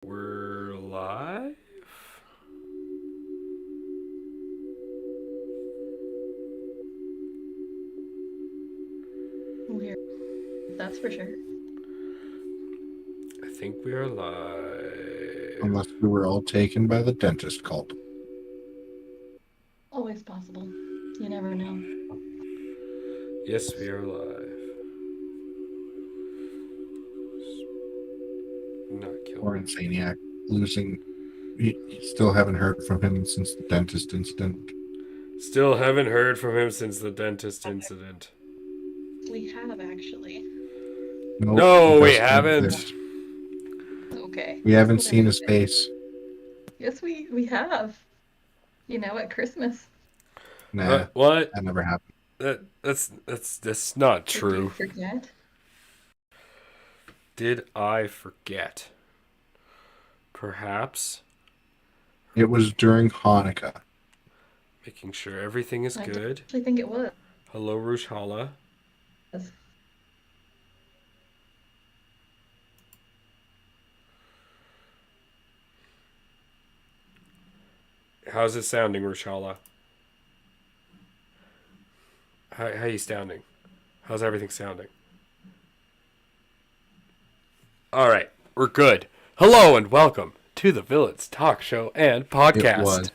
We're live? Weird. That's for sure. I think we are live. Unless we were all taken by the dentist cult. Always possible. You never know. Yes, we are live. Not Or killing. Insaniac losing. You still haven't heard from him since the dentist incident. Still haven't heard from him since the dentist incident. We have actually. Nope, No, he we doesn't haven't. exist. Okay. We haven't What seen am his I face. Yes, we have. At Christmas. Nah, What? that never happened. That's not Did you true. forget? Did I forget? Perhaps. It was during Hanukkah. Making sure everything is I don't good. actually think it was. Hello, Rushala. How's it sounding, Rushala? How you sounding? How's everything sounding? All right, we're good. Hello and welcome to the Villains Talk Show and Podcast.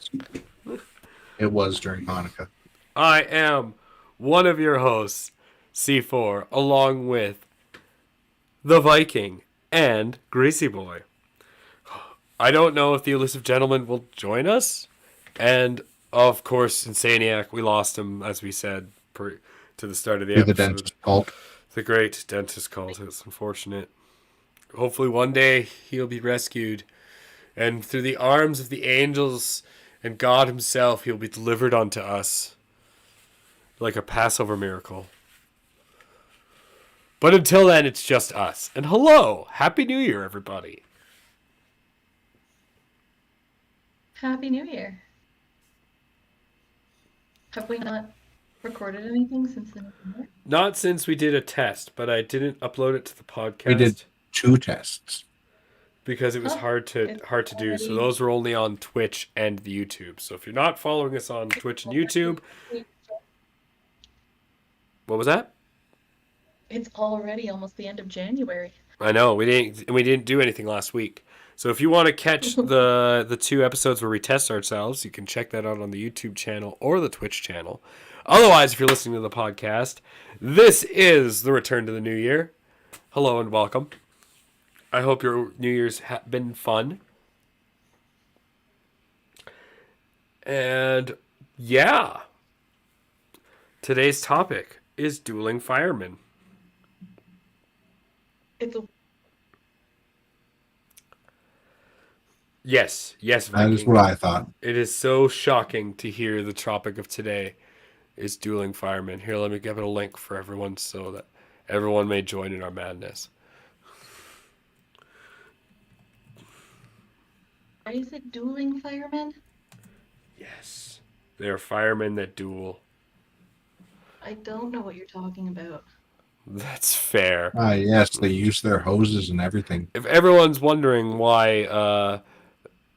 It was during Hanukkah. I am one of your hosts, C4, along with the Viking and Greasy Boy. I don't know if the elusive gentleman will join us, and of course, Insaniac. We lost him, as we said, to the start of the To the episode. dentist cult. The great dentist cult. It's unfortunate. Hopefully one day he'll be rescued, and through the arms of the angels and God himself, he'll be delivered unto us like a Passover miracle. But until then, it's just us. And hello! Happy New Year, everybody. Happy New Year. Have we not recorded anything since the new year? Not since we did a test, but I didn't upload it to the podcast. We did 2 tests. Because it was Huh? hard to It's do. So already- those were only on Twitch and the YouTube. So if you're not following us on Twitch and YouTube, what was that? It's already almost the end of January. I know we didn't do anything last week. So if you want to catch the 2 episodes where we test ourselves, you can check that out on the YouTube channel or the Twitch channel. Otherwise, if you're listening to the podcast, this is the return to the new year. Hello and welcome. I hope your New Year's been fun. And yeah, today's topic is Dueling Firemen. It's a Yes, That Viking. is what I thought. It is so shocking to hear the topic of today is Dueling Firemen. Here, let me give it a link for everyone so that everyone may join in our madness. Why is it Dueling Firemen? Yes. They are firemen that duel. I don't know what you're talking about. That's fair. Yes, they use their hoses and everything. If everyone's wondering why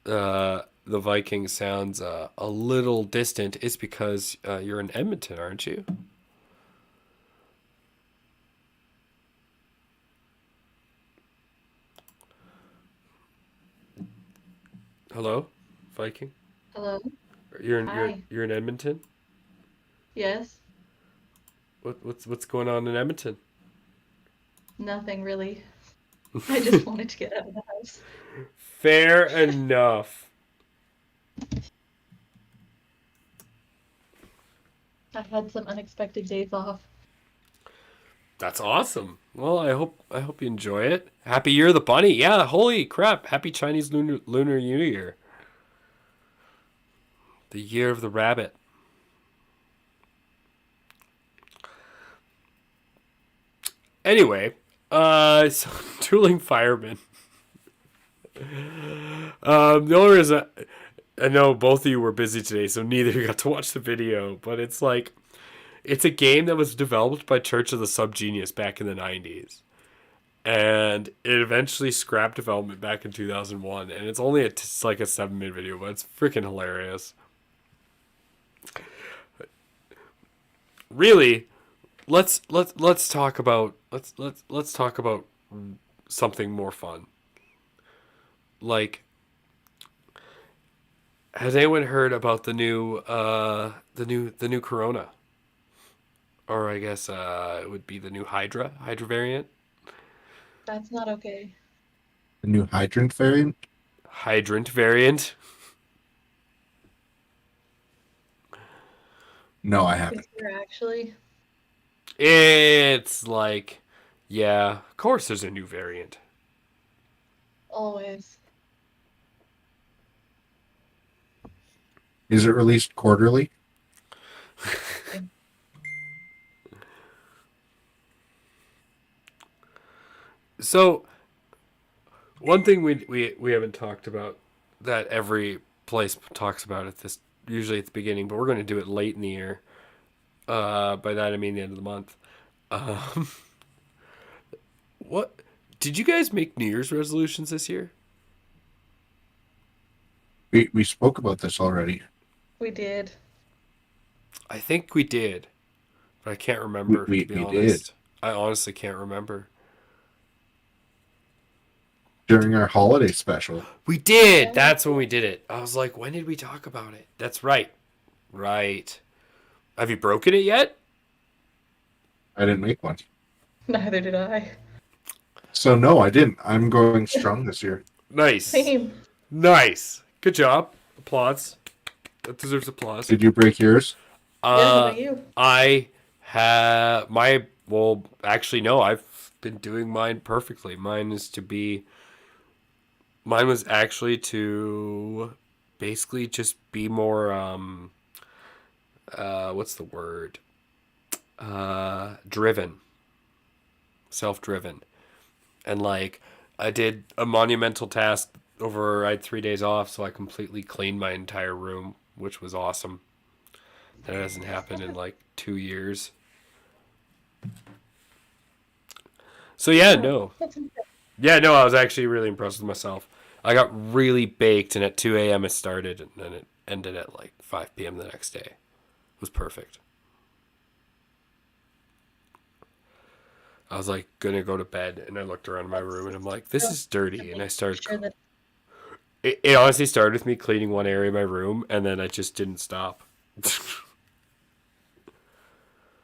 the Viking sounds a little distant, it's because you're in Edmonton, aren't you? Hello, Viking. Hello? You're Hi. you're in Edmonton. Yes? What's going on in Edmonton? Nothing really. I just wanted to get out of the house. Fair enough. I had some unexpected days off. That's awesome. Well, I hope you enjoy it. Happy Year of the Bunny. Yeah, holy crap. Happy Chinese Lunar New Year. The Year of the Rabbit. Anyway, so Dueling Firemen. The only reason I know both of you were busy today, so neither of you got to watch the video, but it's a game that was developed by Church of the Subgenius back in the 90s. and it eventually scrapped development back in 2001, and it's only it's like a 7-minute video, but it's freaking hilarious. Really, let's talk about let's talk about something more fun. Like, has anyone heard about the new Corona? Or I guess it would be the new Hydra variant. That's not okay. The new hydrant variant? Hydrant variant. No, I Is haven't. there actually? It's like, yeah, of course there's a new variant. Always. Is it released quarterly? So one thing we haven't talked about that every place talks about at this usually at the beginning, but we're going to do it late in the year. By that I mean the end of the month. Um, what did you guys make New Year's resolutions this year? We spoke about this already. We did. I think we did, but I can't We, remember to we, be we did. honest. I honestly can't remember. During our holiday special. We did. Yeah. That's when we did it. I was like, when did we talk about it? That's right. Right. Have you broken it yet? I didn't make one. Neither did I. So no, I didn't. I'm going strong this year. Nice. Same. Nice. Good job. Applause. That deserves applause. Did you break yours? Yeah, how about you? I have my well, actually no, I've been doing mine perfectly. Mine was actually to basically just be more what's the word? Driven. Self-driven. And like I did a monumental task over I had 3 days off, so I completely cleaned my entire room, which was awesome. That hasn't happened in like 2 years. So yeah, no. That's impressive. Yeah, no, I was actually really impressed with myself. I got really baked, and at 2 a.m. it started, and then it ended at like 5 p.m. the next day. It was perfect. I was like gonna go to bed, and I looked around my room, and I'm like, this is dirty, and I started. Sure that It honestly started with me cleaning one area of my room, and then I just didn't stop.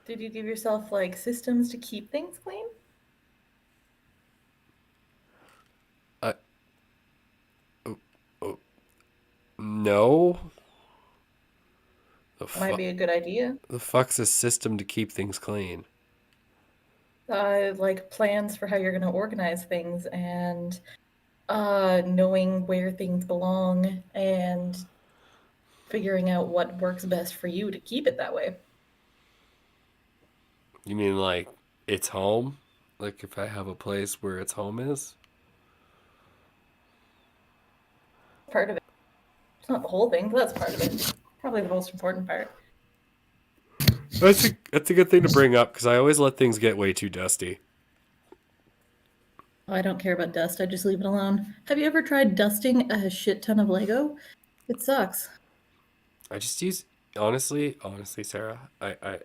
Did you give yourself like systems to keep things clean? I, oh, oh, no. The, Might fu- be a good idea. the fuck's a system to keep things clean? Like plans for how you're going to organize things and knowing where things belong and figuring out what works best for you to keep it that way. You mean like it's home? Like if I have a place where its home is? Part of it. It's not the whole thing, but that's part of it. Probably the most important part. That's a good thing to bring up because I always let things get way too dusty. Oh, I don't care about dust. I just leave it alone. Have you ever tried dusting a shit ton of Lego? It sucks. I just use honestly, Sarah. I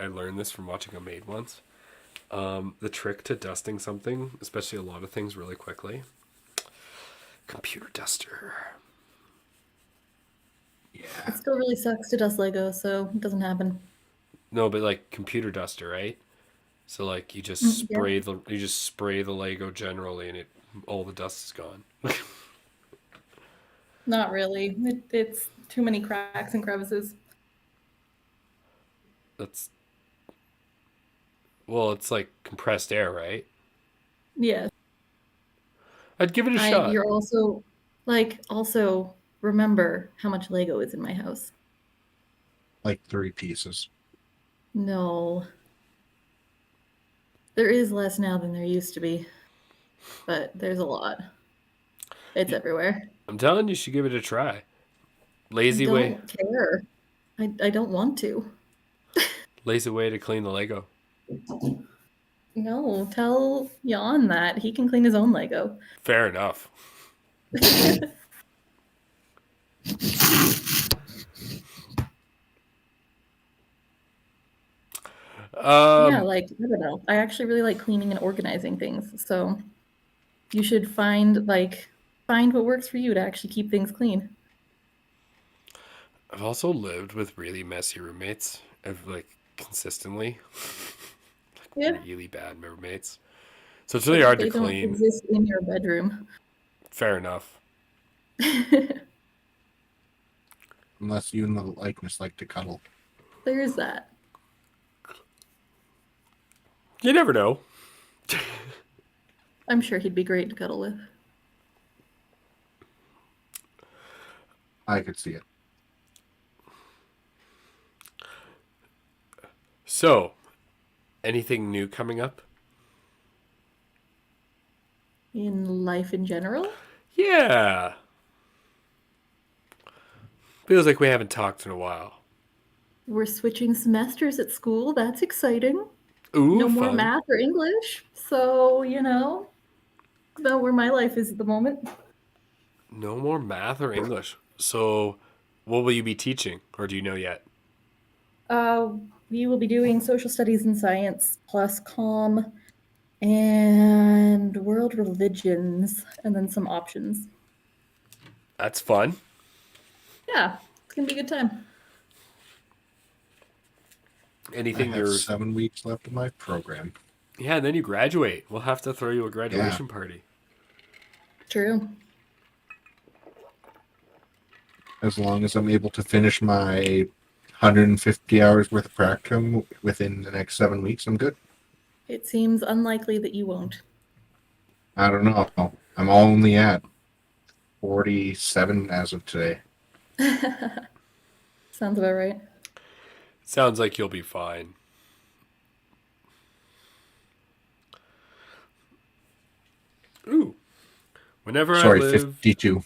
learned this from watching a maid once. The trick to dusting something, especially a lot of things, really quickly. Computer duster. It Yeah. still really sucks to dust Lego, so it doesn't happen. No, but like computer duster, right? So like Yeah. you just spray the Lego generally, and it all the dust is gone. Not really. It's too many cracks and crevices. That's well, it's like compressed air, right? Yeah. I'd give it a shot. You're also remember how much Lego is in my house. Like 3 pieces. No. There is less now than there used to be, but there's a lot. It's Y- everywhere. I'm telling you, you should give it a try. I Lazy way, don't care. I don't want to. lazy way to clean the Lego. No, tell Jan that he can clean his own Lego. Fair enough. Yeah, Um, like, I don't know. I actually really like cleaning and organizing things. So you should find what works for you to actually keep things clean. I've also lived with really messy roommates. I've like consistently Yeah, really bad roommates. So it's really but hard to they don't clean. exist in your bedroom. Fair enough. Unless you and the likeness like to cuddle. There's that. You never know. I'm sure he'd be great to cuddle with. I could see it. So, anything new coming up? In life in general, Yeah. Feels like we haven't talked in a while. we're switching semesters at school. That's exciting. Ooh, No more fun. math or English. So, about where my life is at the moment. No more math or English. So, what will you be teaching, or do you know yet? Uh, we will be doing social studies and science plus comm and world religions, and then some options. That's fun. Yeah, it's gonna be a good time. I Anything have you're. 7 weeks left of my program. Yeah, and then you graduate. We'll have to throw you a Yeah. graduation party. True. As long as I'm able to finish my 150 hours worth of practicum within the next 7 weeks, I'm good. It seems unlikely that you won't. I don't know. I'm only at 47 as of today. Sounds about right. Sounds like you'll be fine. Ooh. Whenever I Sorry, live 52.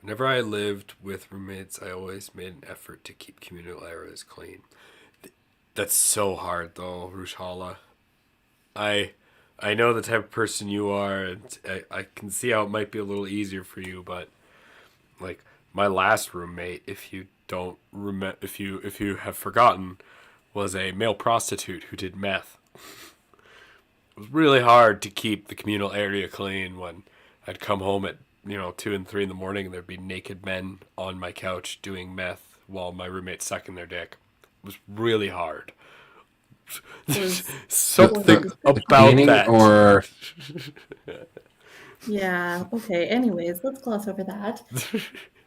Whenever I lived with roommates, I always made an effort to keep communal areas clean. That's so hard though, Rushala. I I know the type of person you are, and I can see how it might be a little easier for you, but like my last roommate, if you don't remember, if you have forgotten, was a male prostitute who did meth. It was really hard to keep the communal area clean when I'd come home at 2 and 3 in the morning and there'd be naked men on my couch doing meth while my roommates sucking their dick. It was really hard. Was The, Something the, description. the about cleaning that. or Yeah, okay. Anyways, let's gloss over that.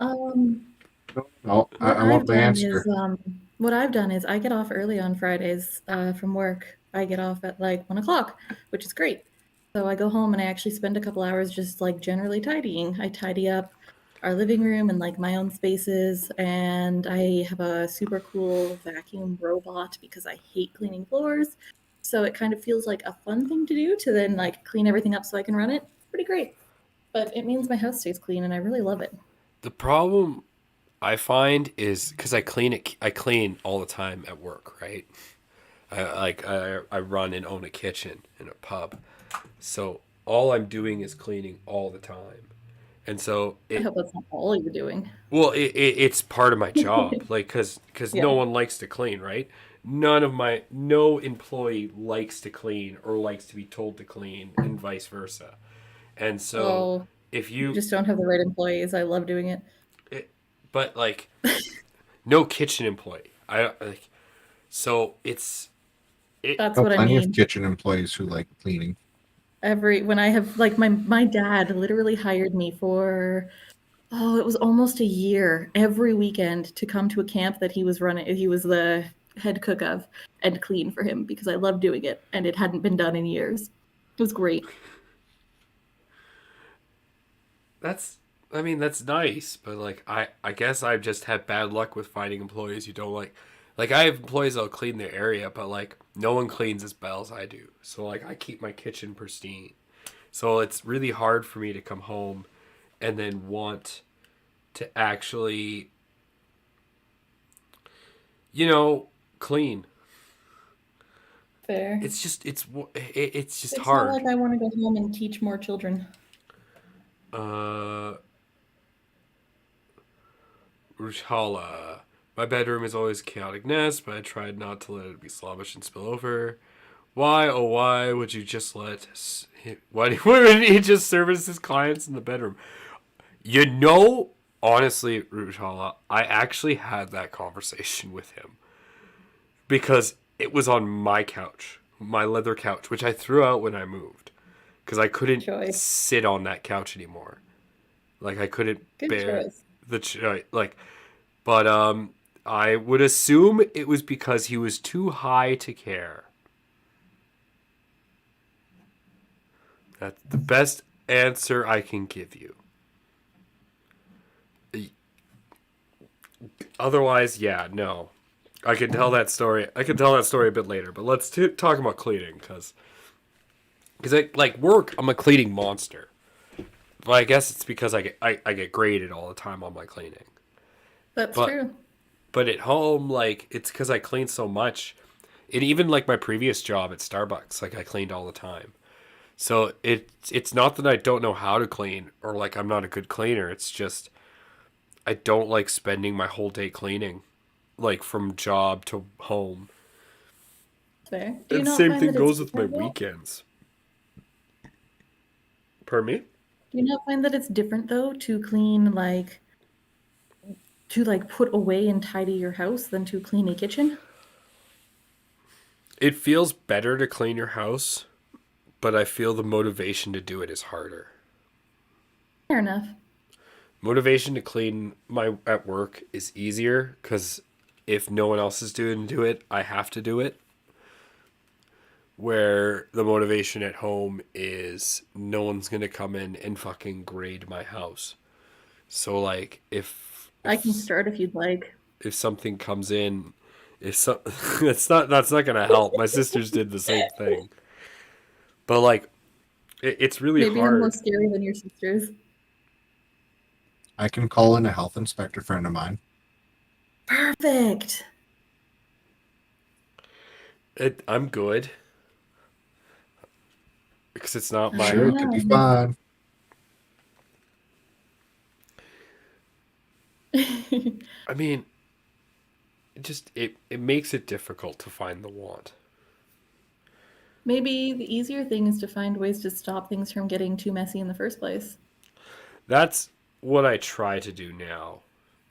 Um, no? what I want I've the done is answer. I get off early on Fridays from work. I get off at like 1 o'clock, which is great. So I go home and I actually spend a couple hours just like generally tidying. I tidy up our living room and like my own spaces, and I have a super cool vacuum robot because I hate cleaning floors. So it kind of feels like a fun thing to do to then like clean everything up so I can run it. It's pretty great. But it means my house stays clean and I really love it. The problem I find is because I clean all the time at work, right? I run and own a kitchen in a pub, so all I'm doing is cleaning all the time, and so I hope that's not all you're doing. it's part of my job, like because Yeah. no one likes to clean, right? No employee likes to clean or likes to be told to clean, and vice versa. And so Oh, if you you, just don't have the right employees. I love doing it. it, but like no kitchen employee, I like so it. That's Know what I plenty of mean. kitchen employees who like cleaning. When I have like my dad literally hired me for it was almost a year every weekend to come to a camp that he was running. He was the head cook of and clean for him because I love doing it and it hadn't been done in years. It was great. That's I mean that's nice, but like I guess I've just had bad luck with finding employees you don't like. Like I have employees that'll clean their area, but like no one cleans as well as I do. So like I keep my kitchen pristine. So it's really hard for me to come home and then want to actually clean. Fair. it's just it's just It's not hard. like I want to go home and teach more children. Uh, Rujhala. My bedroom is always a chaotic nest, but I tried not to let it be slobbish and spill over. Why, oh why would you just why would he just service his clients in the bedroom? You know, honestly, Rujhala, I actually had that conversation with him because it was on my couch, my leather couch, which I threw out when I moved because I couldn't Choice. sit on that couch anymore. Like I couldn't Good bear choice. like, but I would assume it was because he was too high to care. That's the best answer I can give you. Otherwise, yeah, no. I can tell that story. I can tell that story a bit later, but let's talk about cleaning because I like work. I'm a cleaning monster. But I guess it's because I get graded all the time on my cleaning. That's But true. but at home, like it's because I clean so much. And even like my previous job at Starbucks, like I cleaned all the time. So it's not that I don't know how to clean or like I'm not a good cleaner. It's just I don't like spending my whole day cleaning, like from job to home. Fair. Do you And not same find thing that it's goes with my different though? weekends. Pardon me? Do you not find that it's different though to clean like put away and tidy your house than to clean a kitchen? It feels better to clean your house, but I feel the motivation to do it is harder. Fair enough. Motivation to clean my at work is easier because if no one else is doing do it, I have to do it. Where the motivation at home is no one's gonna come in and fucking grade my house. So like I can start if you'd like. if something comes in, if some that's not gonna help. My sisters did the same thing, but like it's really Maybe I'm hard. less scary than your sisters. I can call in a health inspector friend of mine. Perfect. I'm good because it's not my. Sure, it could be Um, fun. I mean, it makes it difficult to find the want. Maybe the easier thing is to find ways to stop things from getting too messy in the first place. That's what I try to do now.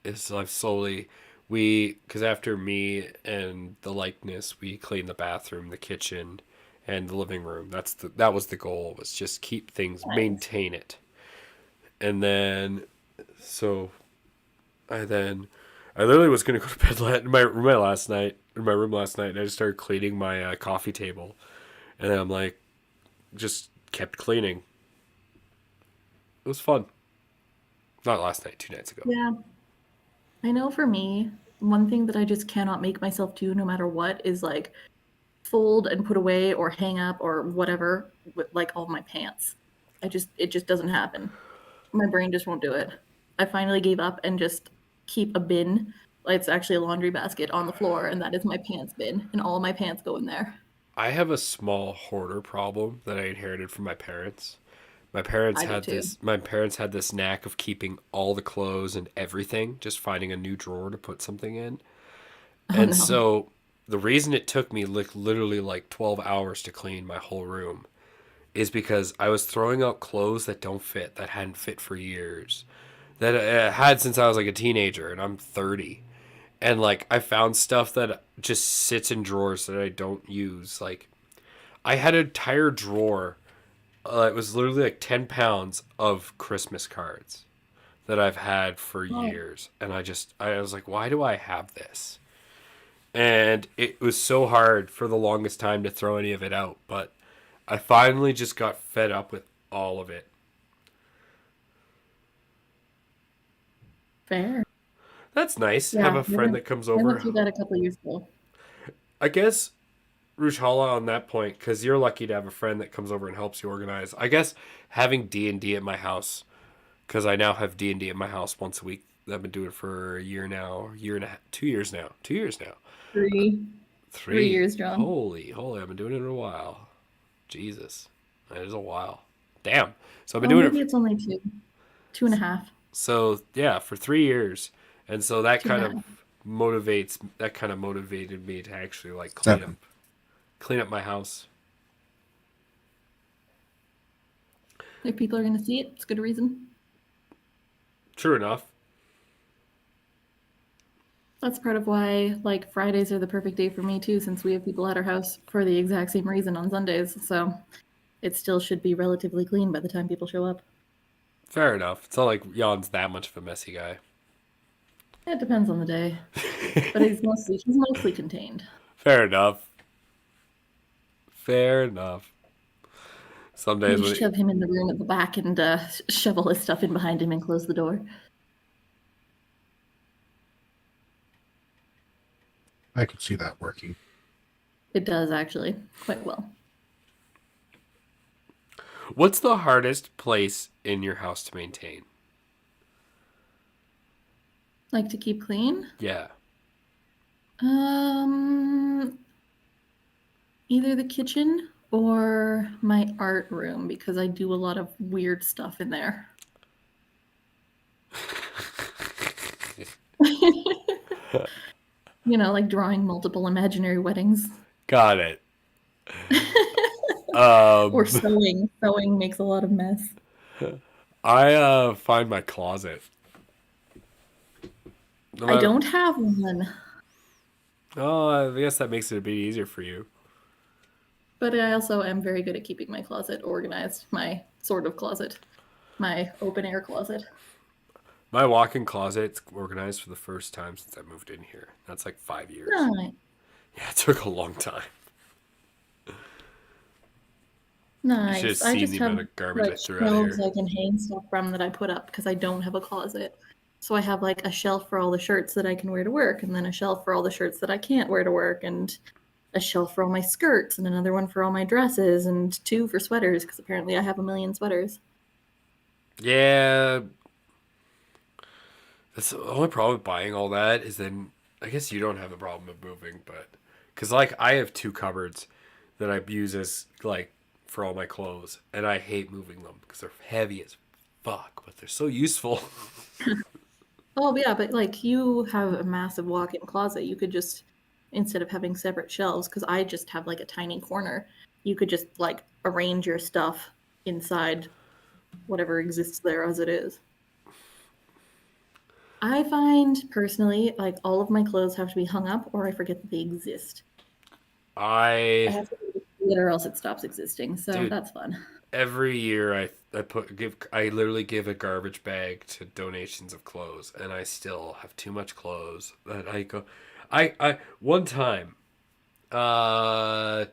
Is I've slowly because after me and the likeness, we clean the bathroom, the kitchen, and the living room. That was the goal, was just keep things, Nice. maintain it. And then so I literally was gonna go to bed in my room last night, and I just started cleaning my coffee table, and then I'm like, just kept cleaning. It was fun. Not last night, 2 nights ago. Yeah. I know for me, one thing that I just cannot make myself do no matter what is like fold and put away or hang up or whatever with like all my pants. It just doesn't happen. My brain just won't do it. I finally gave up and just keep a bin. It's actually a laundry basket on the floor, and that is my pants bin, and all my pants go in there. I have a small hoarder problem that I inherited from my parents. I do too. My parents had this knack of keeping all the clothes and everything, just finding a new drawer to put something in. Oh And no. so the reason it took me like literally like 12 hours to clean my whole room is because I was throwing out clothes that don't fit, that hadn't fit for years, that I had since I was like a teenager, and I'm 30. And like I found stuff that just sits in drawers that I don't use. Like I had an entire drawer. It was literally like 10 pounds of Christmas cards that I've had for Oh, years. And I was like, why do I have this? And it was so hard for the longest time to throw any of it out. But I finally just got fed up with all of it. fair. That's nice. Have Yeah, a friend that comes I went over. through that a couple years ago. I guess Rujhala on that point, because you're lucky to have a friend that comes over and helps you organize. I guess having D&D at my house, because I now have D&D at my house once a week. I've been doing it for a year now, year and a half, 2 years now, 2 years now, 3. 3 years, John. Holy, I've been doing it a while. Jesus, that is a while. Damn. So I've been Oh, doing maybe it. it's only 2.5, So yeah, for 3 years, and so that two and kind a of half. motivated me to actually like 7. clean up my house. If people are going to see it, it's a good reason. True enough. That's part of why, like, Fridays are the perfect day for me, too, since we have people at our house for the exact same reason on Sundays. So it still should be relatively clean by the time people show up. Fair enough. It's not like Jan's that much of a messy guy. It depends on the day, but he's mostly contained. Fair enough. Fair enough. Some days You when shove him in the room at the back and shovel his stuff in behind him and close the door. I could see that working. It does, actually, quite well. What's the hardest place in your house to maintain? Like to keep clean? Yeah. Either the kitchen or my art room, because I do a lot of weird stuff in there. You know, like drawing multiple imaginary weddings. Got it. Or sewing. Sewing makes a lot of mess. I find my closet. No I matter- don't have one, Oh, I guess that makes it a bit easier for you. but I also am very good at keeping my closet organized. My sort of closet. My open air closet. My walk-in closet's organized for the first time since I moved in here. That's like 5 years. Right. Yeah, it took a long time. Nice. You should have I seen just the have amount of garbage I like threw out of shelves here. I can hang stuff from that I put up because I don't have a closet. So I have like a shelf for all the shirts that I can wear to work, and then a shelf for all the shirts that I can't wear to work, and a shelf for all my skirts, and another one for all my dresses, and 2 for sweaters because apparently I have a million sweaters. Yeah. That's the only problem with buying all that is then I guess you don't have a problem with moving, but because like I have 2 cupboards that I use as like for all my clothes, and I hate moving them because they're heavy as fuck, but they're so useful. Oh yeah, but like you have a massive walk-in closet. You could just, instead of having separate shelves, because I just have like a tiny corner, you could just like arrange your stuff inside whatever exists there as it is. I find personally, like all of my clothes have to be hung up or I forget that they exist. I I have to do it or else it stops existing. So Dude. that's fun. Every year I literally give a garbage bag to donations of clothes, and I still have too much clothes that I go. I one time, 2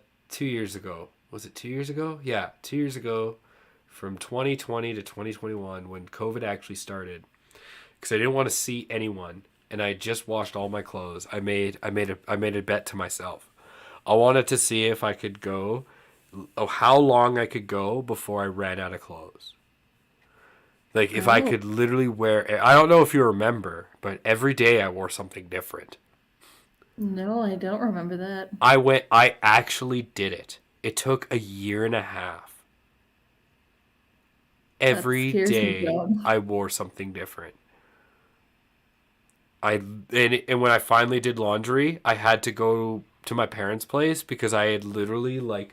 years ago, was it 2 years ago? Yeah, 2 years ago, from 2020 to 2021 when COVID actually started, because I didn't want to see anyone, and I just washed all my clothes. I made a bet to myself. I wanted to see if I could go. Oh, how long I could go before I ran out of clothes. Like if I Oh. could literally wear. I don't know if you remember, but every day I wore something different. No, I don't remember that. I actually did it. It took a year and a half. Every scares me, day John. I wore something different. And when I finally did laundry, I had to go to my parents' place because I had literally like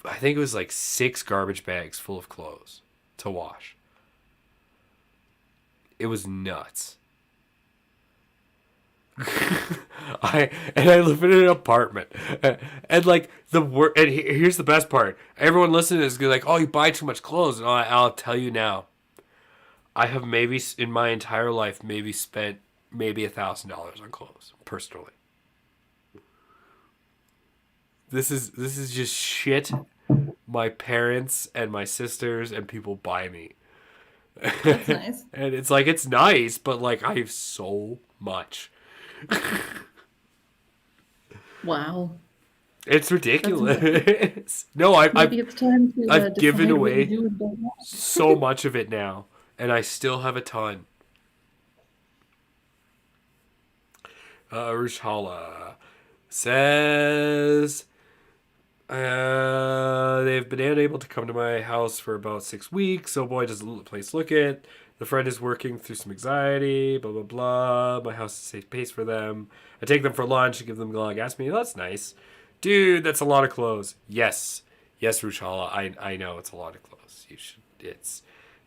I think it was like 6 garbage bags full of clothes to wash. It was nuts. I live in an apartment, and like here's the best part. Everyone listening is like, "Oh, you buy too much clothes." And I'll tell you now, I have maybe in my entire life maybe spent maybe $1,000 on clothes personally. This is just shit my parents and my sisters and people buy me. That's nice. And it's like it's nice, but like I have so much. Wow. It's ridiculous. No, Maybe it's time to I've given decide what away you do and don't want. so much of it now, and I still have a ton. Rushala. Says they've been unable to come to my house for about 6 weeks. Oh boy, does the place look it. The friend is working through some anxiety, blah, blah, blah. My house is a safe place for them. I take them for lunch and give them glug. Ask me, that's nice. Dude, that's a lot of clothes. Yes. Yes, Rushala, I know it's a lot of clothes. You should, it's,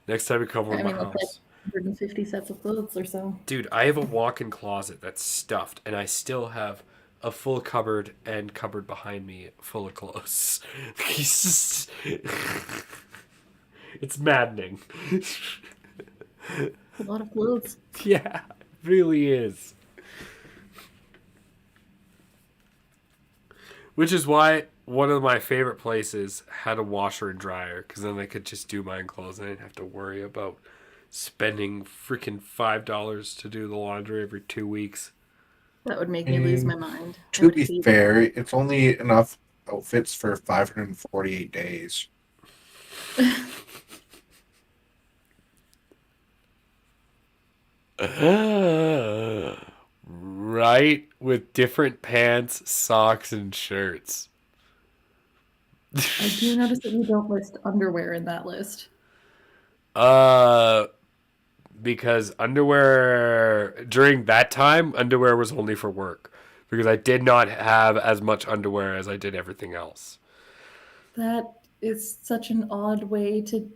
next time you come over to my that's house. like 150 sets of clothes or so. Dude, I have a walk-in closet that's stuffed, and I still have a full cupboard and cupboard behind me full of clothes. He's just... It's maddening. A lot of clothes. Yeah, it really is. Which is why one of my favorite places had a washer and dryer, because then I could just do my own clothes and I didn't have to worry about spending freaking $5 to do the laundry every 2 weeks. That would make me lose my mind. I To would be hate fair, it's only enough outfits for 548 days. Right? With different pants, socks, and shirts. I do notice that you don't list underwear in that list. Because underwear during that time, underwear was only for work. Because I did not have as much underwear as I did everything else. That is such an odd way to...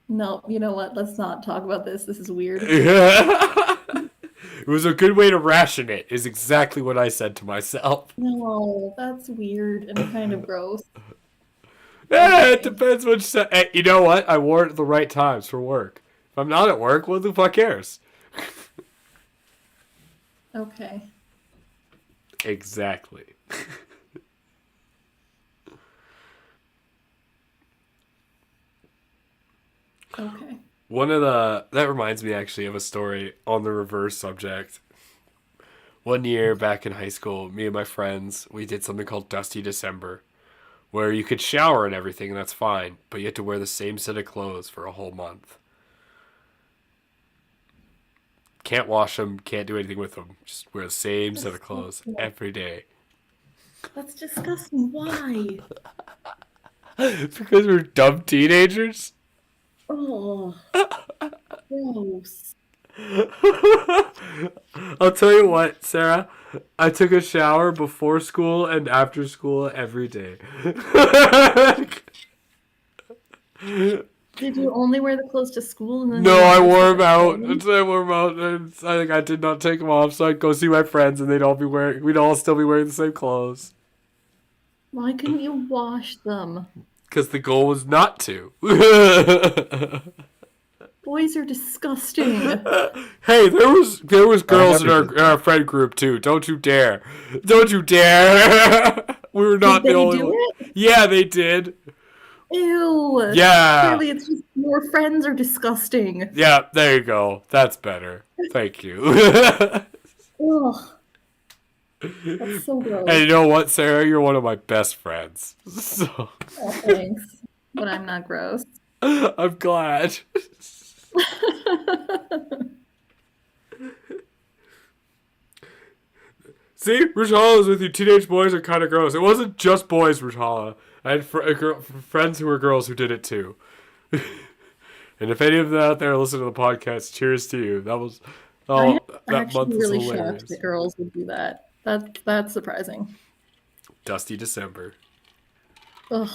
No, you know what? Let's not talk about this. This is weird. It was a good way to ration it, is exactly what I said to myself. No, that's weird and kind of gross. It depends which set. You know what? I wore it at the right times for work. If I'm not at work, what the fuck cares? Okay. Exactly. Okay. That reminds me actually of a story on the reverse subject. One year back in high school, me and my friends, we did something called Dusty December, where you could shower and everything, and that's fine, but you had to wear the same set of clothes for a whole month. Can't wash them, can't do anything with them. Just wear the same set of clothes every day. That's disgusting. Why? Because we're dumb teenagers? Oh, gross. I'll tell you what, Sarah. I took a shower before school and after school every day. Did you only wear the clothes to school? And then No, you I wore wore them them out. home? I wore them out. And I think I did not take them off, so I'd go see my friends, and they'd all be wearing. We'd all still be wearing the same clothes. Why couldn't you wash them? Because the goal was not to. Boys are disgusting. Hey, there was girls in our friend group too. Don't you dare! Don't you dare! We were not Did the they only do one. it? Yeah, they did. Ew. Yeah. Clearly, it's just your friends are disgusting. Yeah, there you go. That's better. Thank you. Ugh. That's so gross. And you know what, Sarah? You're one of my best friends. So Oh, thanks. But I'm not gross. I'm glad. See, Rujala is with you. Teenage boys are kind of gross. It wasn't just boys, Rujala. I had friends who were girls who did it too. And if any of them out there listen to the podcast, cheers to you. That was I am that month actually was really hilarious. shocked that girls would do that. That's surprising. Dusty December. Ugh.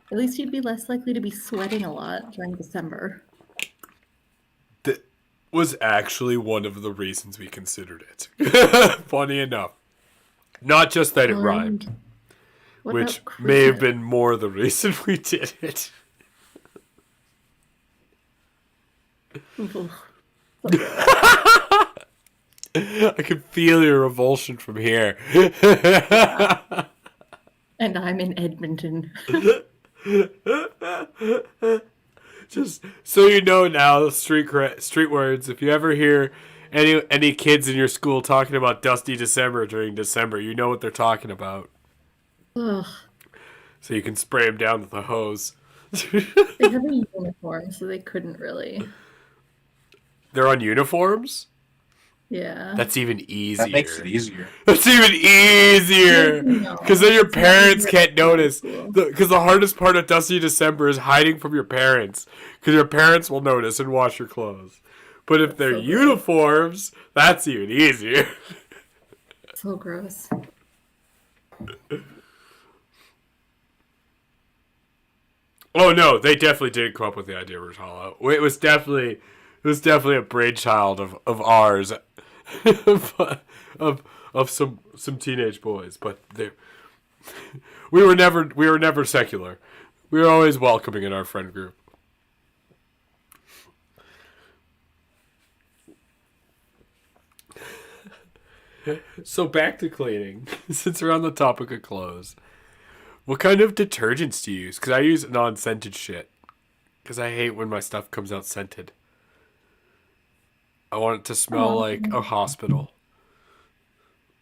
At least you'd be less likely to be sweating a lot during December. That was actually one of the reasons we considered it. Funny enough. Not just that it rhymed, What which about may have Christmas? been more the reason we did it. Ugh. I can feel your revulsion from here. And I'm in Edmonton. Just so you know now, street words. If you ever hear any kids in your school talking about Dusty December during December, you know what they're talking about. Ugh. So you can spray them down with a hose. They have a uniform, so they couldn't really. They're on uniforms? Yeah. That's even easier. That makes it easier. That's even easier. No, Because then your it's not parents easier. can't notice. Cool. Because the hardest part of Dusty December is hiding from your parents. Because your parents will notice and wash your clothes. But if That's they're so gross. uniforms, that's even easier. So gross. Oh no, they definitely did come up with the idea of Rouge Hollow. It was definitely a brainchild of ours, of some teenage boys. But we were never secular. We were always welcoming in our friend group. So back to cleaning, since we're on the topic of clothes. What kind of detergents do you use? Because I use non-scented shit. Because I hate when my stuff comes out scented. I want it to smell like a hospital.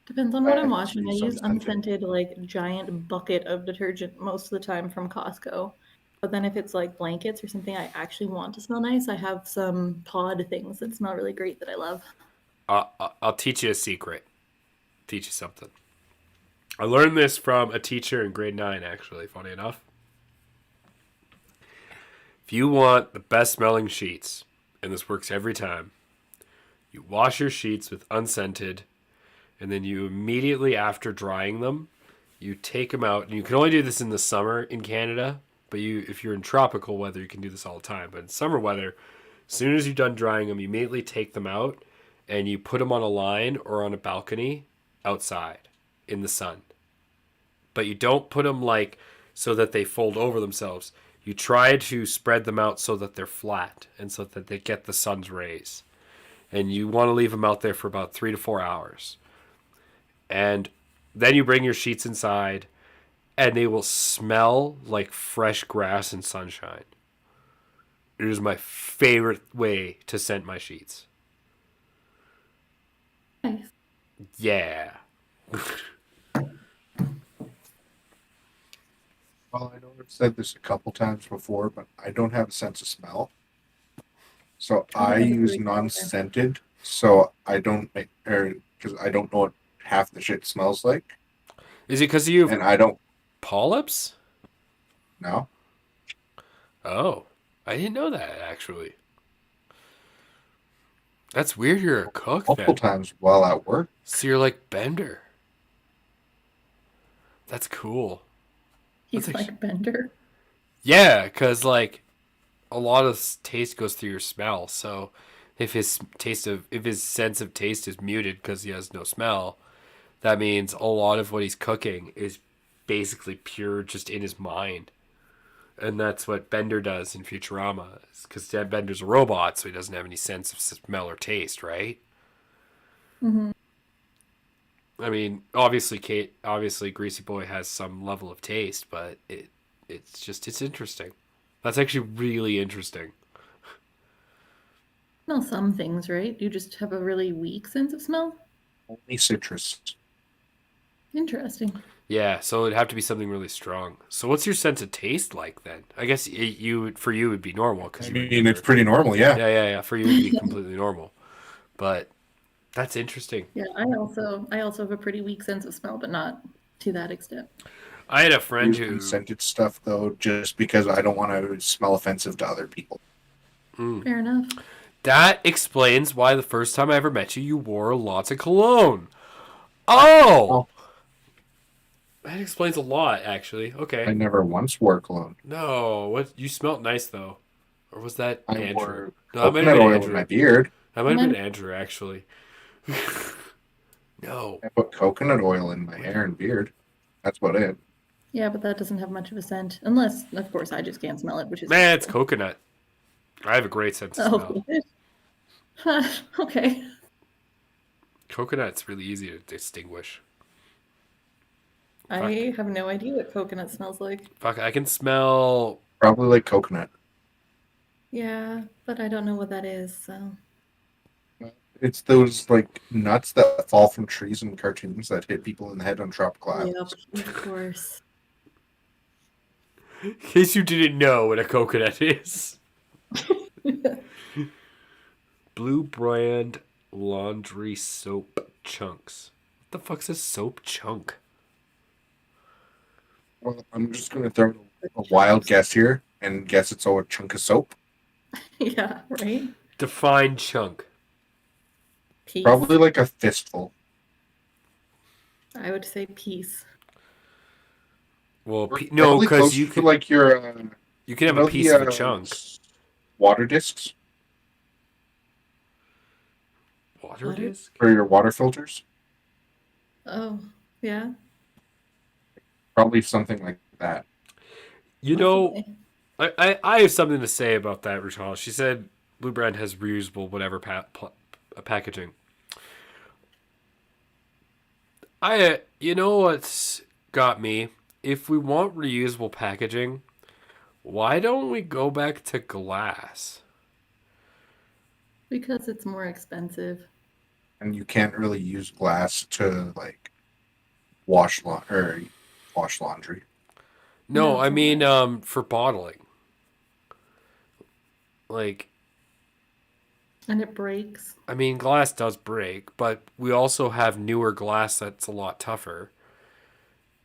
Depends on what I'm I washing. I use use unscented. unscented, like, giant bucket of detergent most of the time from Costco. But then if it's like blankets or something I actually want to smell nice, I have some pod things that smell really great that I love. I'll teach you a secret. Teach you something. I learned this from a teacher in grade 9, actually, funny enough. If you want the best smelling sheets, and this works every time, you wash your sheets with unscented, and then you immediately after drying them, you take them out. And you can only do this in the summer in Canada, but if you're in tropical weather, you can do this all the time. But in summer weather, as soon as you're done drying them, you immediately take them out and you put them on a line or on a balcony outside in the sun. But you don't put them like so that they fold over themselves. You try to spread them out so that they're flat and so that they get the sun's rays. And you want to leave them out there for about 3 to 4 hours. And then you bring your sheets inside and they will smell like fresh grass and sunshine. It is my favorite way to scent my sheets. Nice. Yeah. Well, I know I've said this a couple times before, but I don't have a sense of smell. So I have a use great non-scented, so I don't make, or because I don't know what half the shit smells like, Is it because you have and I don't polyps? know. Oh, I didn't know that actually. That's weird. You're a cook Multiple then. times while at work. So you're like Bender. That's cool. He's That's like Bender. Yeah, because like a lot of taste goes through your smell. So if his sense of taste is muted because he has no smell, that means a lot of what he's cooking is basically pure just in his mind. And that's what Bender does in Futurama, because Bender's a robot, so he doesn't have any sense of smell or taste, right? Mm-hmm. I mean, obviously, Greasy Boy has some level of taste, but it's interesting. That's actually really interesting. Smell some things, right? You just have a really weak sense of smell. Only citrus. Interesting. Yeah, so it'd have to be something really strong. So what's your sense of taste like then? I guess for you would be normal because I you would mean, never. it's pretty normal, yeah. Yeah. For you it'd be completely normal, but that's interesting. Yeah, I also have a pretty weak sense of smell, but not to that extent. I had a friend Use who. unscented stuff though, just because I don't want to smell offensive to other people. Fair enough. That explains why the first time I ever met you, you wore lots of cologne. Oh! That explains a lot, actually. I Okay. never once wore cologne. No, what you smelled nice though, or was that I Andrew? wore No, that might have coconut been oil in Andrew. my beard. That might have been Andrew actually. No. I put coconut oil in my hair and beard. That's about it. Yeah, but that doesn't have much of a scent. Unless, of course, I just can't smell it, which is Man, it's coconut. I have a great sense of smell. Oh, okay. Coconut's really easy to distinguish. I have no idea what coconut smells like. Fuck, I can smell. Probably like coconut. Yeah, but I don't know what that is, so. It's those like nuts that fall from trees in cartoons that hit people in the head on tropical islands. Yep, of course. In case you didn't know what a coconut is. Blue Brand laundry soap chunks. What the fuck's a soap chunk? Well, I'm just going to throw The a wild chunks. guess here and guess it's all a chunk of soap. Yeah, right? Define chunk. Piece. Probably like a fistful. I would say piece. Well, We're no, probably because closer to like your, you can you have a know, piece of a chunk. water discs Water Water? disc? for your water filters. Oh, yeah, Probably something like that. You know, possibly. I have something to say about that, Rachel. She said Blue Brand has reusable whatever packaging. You know what's got me? If we want reusable packaging, why don't we go back to glass? Because it's more expensive. And you can't really use glass to like wash laundry. No, I mean No. for bottling. Like, And it breaks. I mean glass does break, but we also have newer glass that's a lot tougher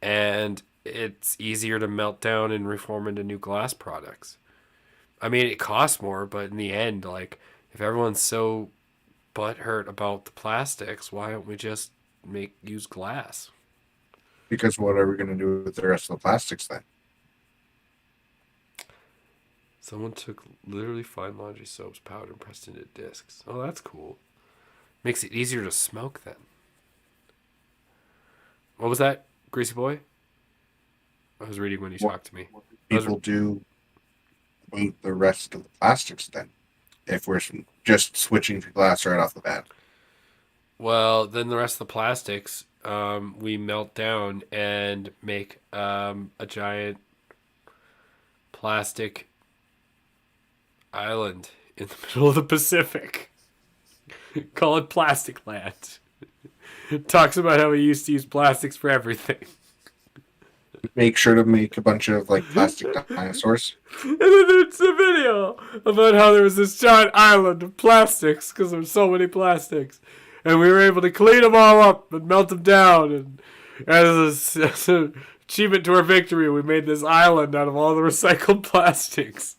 and it's easier to melt down and reform into new glass products. I mean, it costs more, but in the end, like, if everyone's so butthurt about the plastics, why don't we just use glass? Because what are we going to do with the rest of the plastics then? Someone took literally fine laundry soaps, powder, and pressed into discs. Oh, that's cool. Makes it easier to smoke then. What was that, Greasy Boy? I was reading when you talked to me. What do people do about the rest of the plastics then? If we're just switching to glass right off the bat. Well, then the rest of the plastics, we melt down and make a giant plastic island in the middle of the Pacific. Call it Plastic Land. Talks about how we used to use plastics for everything. Make sure to make a bunch of like plastic dinosaurs. And then there's a video about how there was this giant island of plastics because there were so many plastics. And we were able to clean them all up and melt them down. And as an achievement to our victory, we made this island out of all the recycled plastics.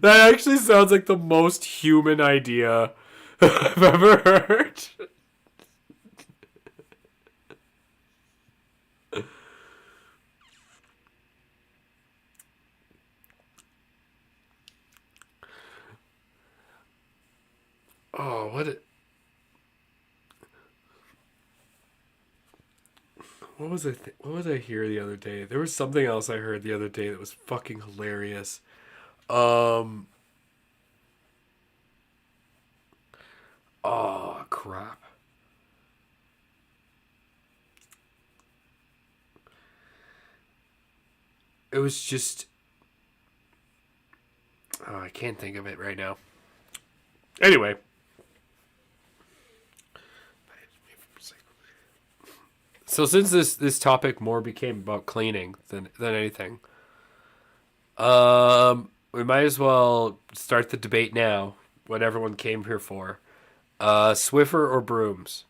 That actually sounds like the most human idea I've ever heard. Oh, what was what was I hear the other day? There was something else I heard the other day that was fucking hilarious. Um oh crap. It was just I can't think of it right now. Anyway, so since this topic more became about cleaning than anything, we might as well start the debate now. What everyone came here for, Swiffer or brooms?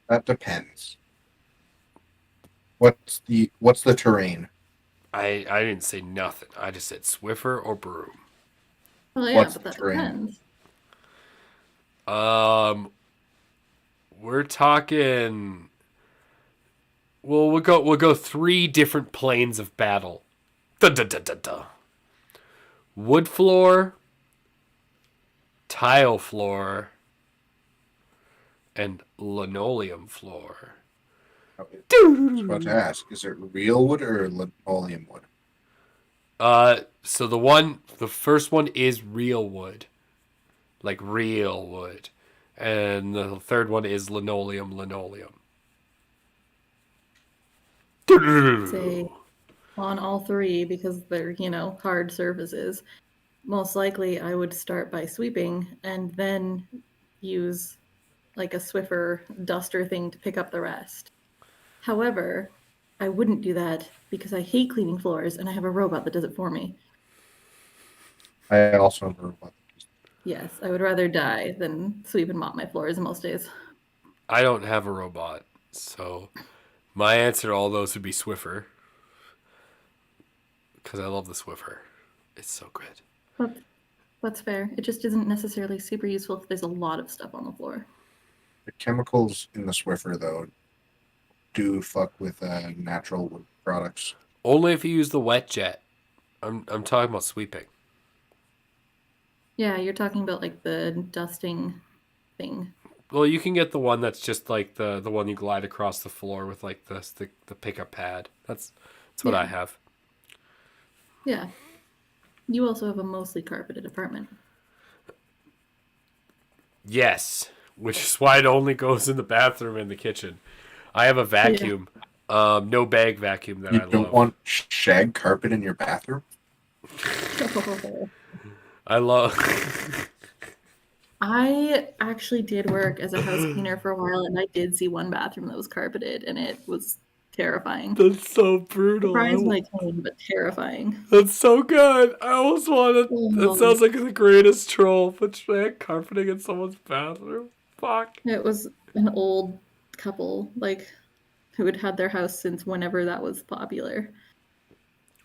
That depends. What's the terrain? I didn't say nothing. I just said Swiffer or broom. Well, yeah, What's but the that terrain? depends. We're talking. Well, we'll go three different planes of battle. Da da da da da. Wood floor, tile floor, and linoleum floor. Okay. I was about to ask, is it real wood or linoleum wood? So the first one is real wood, like real wood, and the third one is linoleum. Say on all three because they're, hard surfaces. Most likely I would start by sweeping and then use like a Swiffer duster thing to pick up the rest. However, I wouldn't do that because I hate cleaning floors and I have a robot that does it for me. I also am a robot. Yes, I would rather die than sweep and mop my floors most days. I don't have a robot, so my answer to all those would be Swiffer. Because I love the Swiffer. It's so good. But that's fair. It just isn't necessarily super useful if there's a lot of stuff on the floor. The chemicals in the Swiffer, though, do fuck with natural wood products. Only if you use the wet jet. I'm talking about sweeping. Yeah, you're talking about like the dusting thing. Well, you can get the one that's just like the one you glide across the floor with like the pickup pad. That's what I Yeah. have. Yeah. You also have a mostly carpeted apartment. Yes, which is why it only goes in the bathroom and the kitchen. I have a vacuum, no bag vacuum that You I don't love. want shag carpet in your bathroom? I love. I actually did work as a house cleaner for a while, and I did see one bathroom that was carpeted, and it was terrifying. That's so brutal. Surprisingly clean, but terrifying. That's so good. I almost want to. It Oh, sounds like the greatest troll. Put shag carpeting in someone's bathroom. Fuck. it was an old couple, like, who had had their house since whenever that was popular.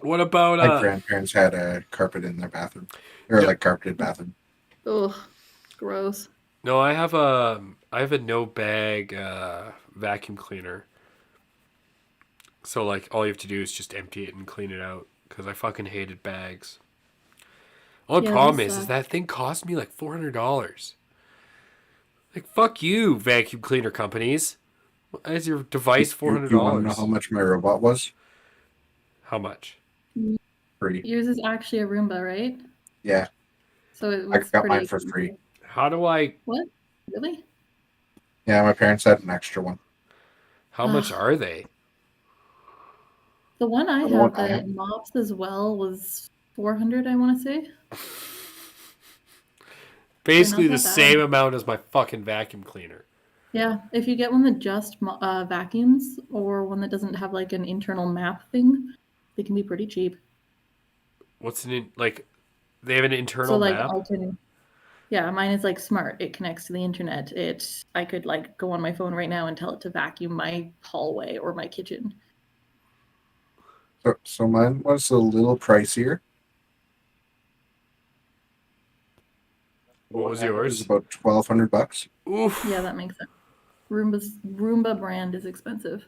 What about My grandparents had a carpet in their bathroom, or No. like carpeted bathroom. Ugh, gross. No, I have a no bag vacuum cleaner. So like all you have to do is just empty it and clean it out because I fucking hated bags. Only Yeah, problem those is suck. that thing cost me like $400. Like fuck you, vacuum cleaner companies. Why is your device You want to know how $400? much my robot was? How much? Free. Yours is actually a Roomba, right? Yeah, So it I was got pretty mine for free. expensive. How do I? What? Really? Yeah, my parents had an extra one. How much are they? The one I The one have I that have. mops as well was 400, I want to say. Basically not the that bad. same amount as my fucking vacuum cleaner. Yeah, if you get one that just vacuums or one that doesn't have like an internal map thing, they can be pretty cheap. What's like? They have an So internal like map. yeah, mine is like smart. It connects to the internet. I could like go on my phone right now and tell it to vacuum my hallway or my kitchen. So mine was a little pricier. What was It was yours? about $1,200. Oof. Yeah, that makes sense. Roomba brand is expensive.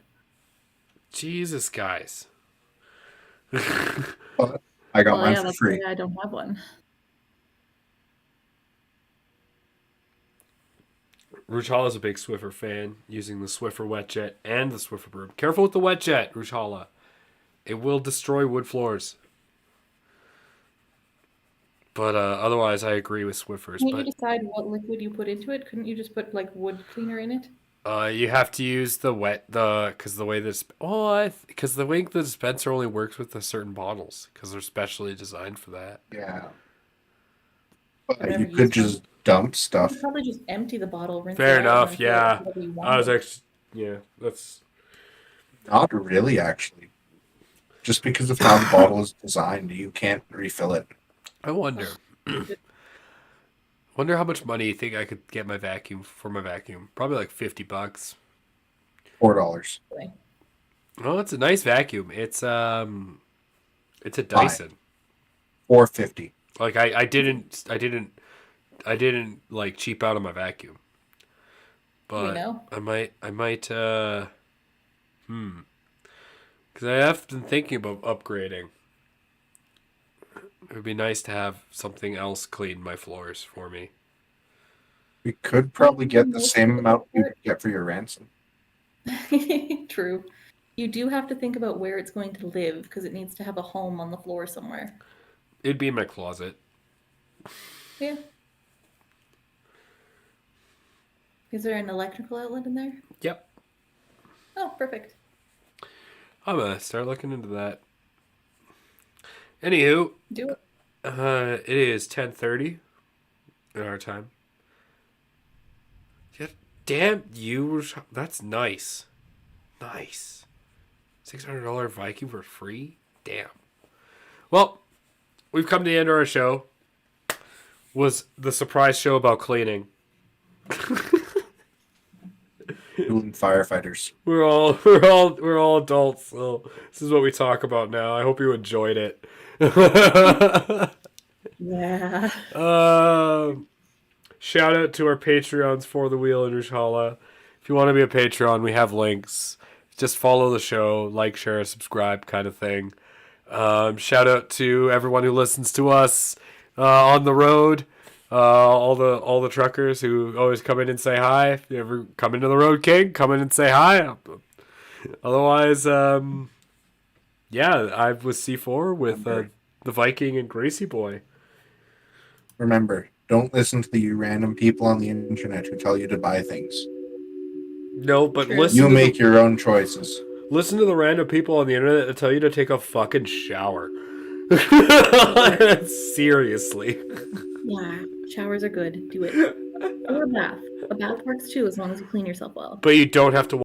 Jesus, guys. But I got Well, mine yeah, for that's free. why I don't have one. Ruchala's a big Swiffer fan, using the Swiffer wet jet and the Swiffer broom. Careful with the wet jet, Ruchala. It will destroy wood floors. But otherwise, I agree with Swiffers. Can't you But decide what liquid you put into it? Couldn't you just put like wood cleaner in it? you have to use because the way this because the way the dispenser only works with the certain bottles because they're specially designed for that. Yeah. I've But never you could used one. just dump You stuff. could probably just empty the bottle, rinse Fair it out, enough. and then fill it Yeah, with whatever you I was wanted. actually that's Not really, actually. Just because of how the bottle is designed, you can't refill it. I wonder how much money you think I could get my vacuum for my vacuum. Probably like $50. $4. Oh, it's a nice vacuum. It's a Fine. Dyson. $4.50. Like I didn't like cheap out on my vacuum. But know? I might because I have been thinking about upgrading. It would be nice to have something else clean my floors for me. We could probably get the same amount you could get for your ransom. True. You do have to think about where it's going to live because it needs to have a home on the floor somewhere. It'd be in my closet. Yeah. Is there an electrical outlet in there? Yep. Oh, perfect. I'm gonna start looking into that. Anywho, Do it. it is 10:30 in our time. Yeah, damn you! That's nice. Nice. $600 Viking for free. Damn. Well, we've come to the end of our show. was the surprise show about cleaning. Dueling Firefighters. We're all adults, so this is what we talk about now. I hope you enjoyed it. Yeah. Shout out to our Patreons for the Wheel and Rushala. If you want to be a Patreon, we have links. Just follow the show, like, share, subscribe, kind of thing. Shout out to everyone who listens to us on the road. All the truckers who always come in and say hi. If you ever come into the Road King, come in and say hi. Otherwise, yeah, I was C4 with the Viking and Gracie Boy. Remember, don't listen to the random people on the internet who tell you to buy things. No, but True. listen. You to make your own choices. Listen to the random people on the internet that tell you to take a fucking shower. Seriously. Yeah. Showers are good. Do it. Or a bath. A bath works too, as long as you clean yourself well. But you don't have to